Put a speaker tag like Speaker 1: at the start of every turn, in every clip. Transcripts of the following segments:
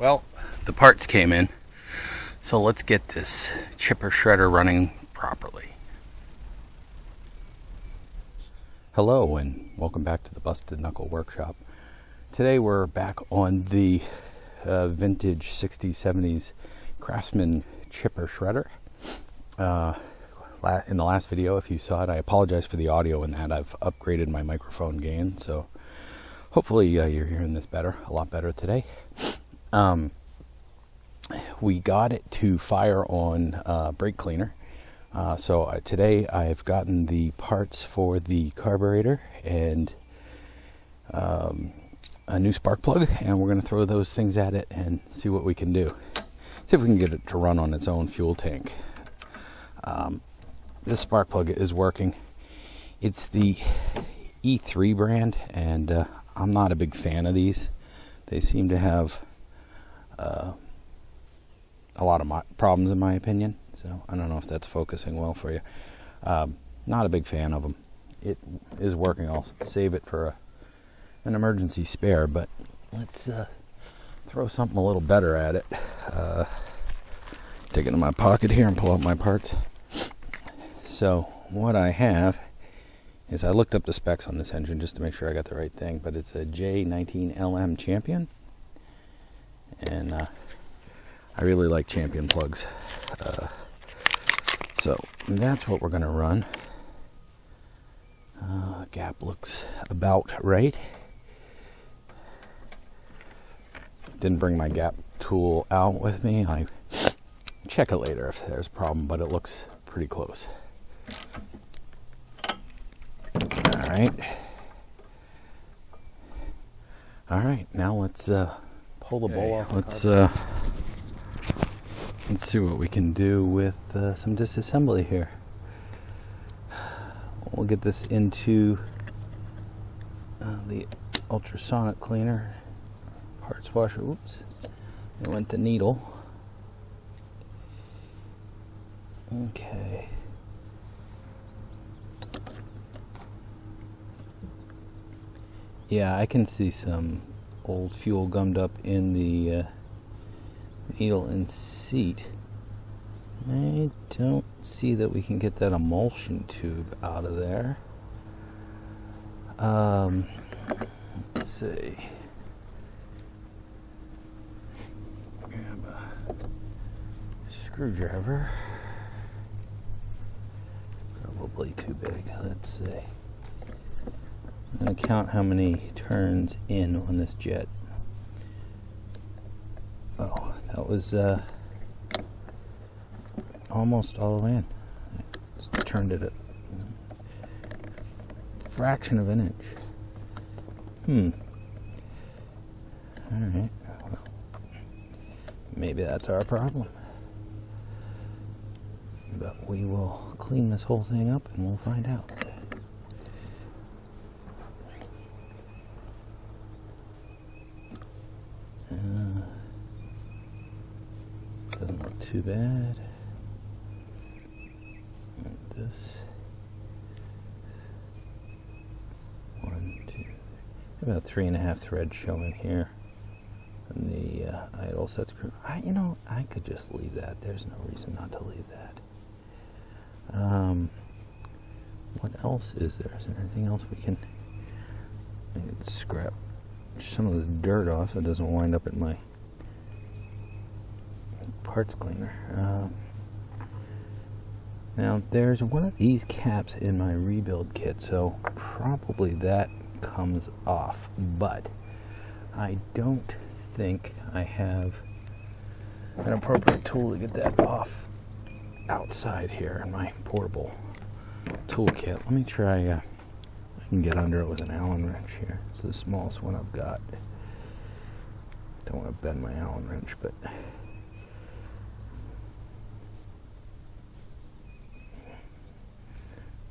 Speaker 1: Well, the parts came in, so let's get this chipper shredder running properly. Hello and welcome back to the Busted Knuckle Workshop. Today we're back on the vintage 60s, 70s Craftsman chipper shredder. In the last video, if you saw it, I apologize for the audio in that. I've upgraded my microphone gain, so hopefully you're hearing this better, a lot better today. We got it to fire on brake cleaner. So today I've gotten the parts for the carburetor and a new spark plug, and we're going to throw those things at it and see what we can do. See if we can get it to run on its own fuel tank. This spark plug is working. It's the E3 brand, and I'm not a big fan of these. They seem to have a lot of problems in my opinion, so I don't know if that's focusing well for you. Not a big fan of them. It is working. I'll save it for an emergency spare, but let's throw something a little better at it. Take it in my pocket here and pull out my parts. So what I have is, I looked up the specs on this engine just to make sure I got the right thing, but it's a J19LM Champion, and I really like Champion plugs. So that's what we're going to run. Gap looks about right. Didn't bring my gap tool out with me. I check it later if there's a problem, but it looks pretty close. All right, now let's pull the bowl off. Let's see what we can do with some disassembly here. We'll get this into the ultrasonic cleaner, parts washer. Oops, it went the needle. Okay. Yeah, I can see some old fuel gummed up in the needle and seat. I don't see that we can get that emulsion tube out of there. Let's see. Grab a screwdriver. Probably too big. Let's see. I'm going to count how many turns in on this jet. Oh, that was almost all the way in. Just turned it a fraction of an inch. Alright. Well, maybe that's our problem. But we will clean this whole thing up and we'll find out. Doesn't look too bad. And this 1, 2, about 3.5 threads showing here. And the idle set screw. I could just leave that. There's no reason not to leave that. What else is there? Is there anything else we can scrap some of this dirt off so it doesn't wind up in my parts cleaner? Now there's one of these caps in my rebuild kit, so probably that comes off, but I don't think I have an appropriate tool to get that off outside here in my portable toolkit. Let me try. I can get under it with an Allen wrench here. It's the smallest one I've got. Don't want to bend my Allen wrench, but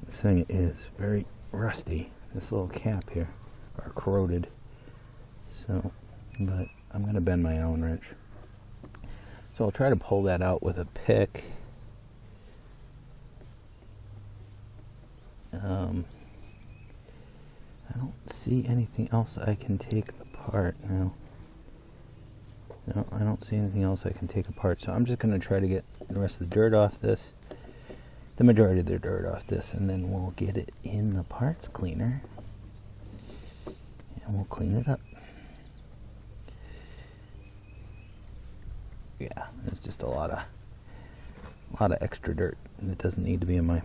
Speaker 1: this thing is very rusty. This little cap here are corroded. So, but I'm going to bend my Allen wrench. So I'll try to pull that out with a pick. I don't see anything else I can take apart now. No, I don't see anything else I can take apart, so I'm just going to try to get the rest of the dirt off this, the majority of the dirt off this, and then we'll get it in the parts cleaner and we'll clean it up. Yeah, it's just a lot of extra dirt that doesn't need to be in my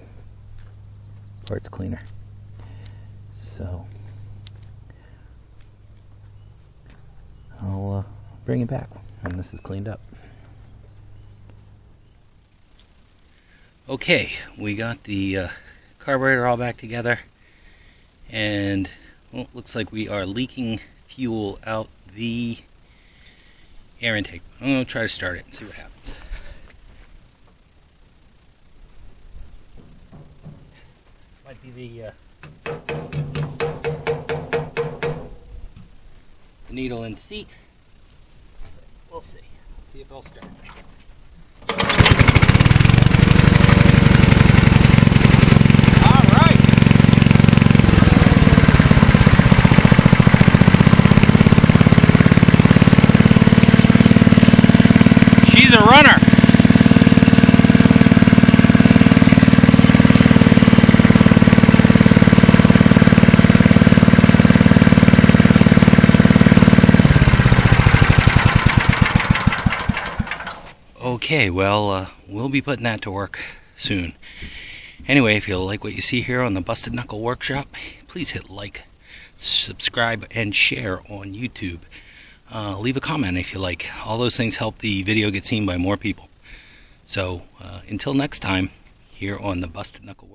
Speaker 1: parts cleaner. So I'll bring it back when this is cleaned up. Okay, we got the carburetor all back together, and well, it looks like we are leaking fuel out the air intake. I'm going to try to start it and see what happens. Might be the needle in seat. We'll see. Let's see if it'll start. All right. She's a runner. Okay, well, we'll be putting that to work soon. Anyway, if you like what you see here on the Busted Knuckle Workshop, please hit like, subscribe, and share on YouTube. Leave a comment if you like. All those things help the video get seen by more people. So, until next time, here on the Busted Knuckle Workshop.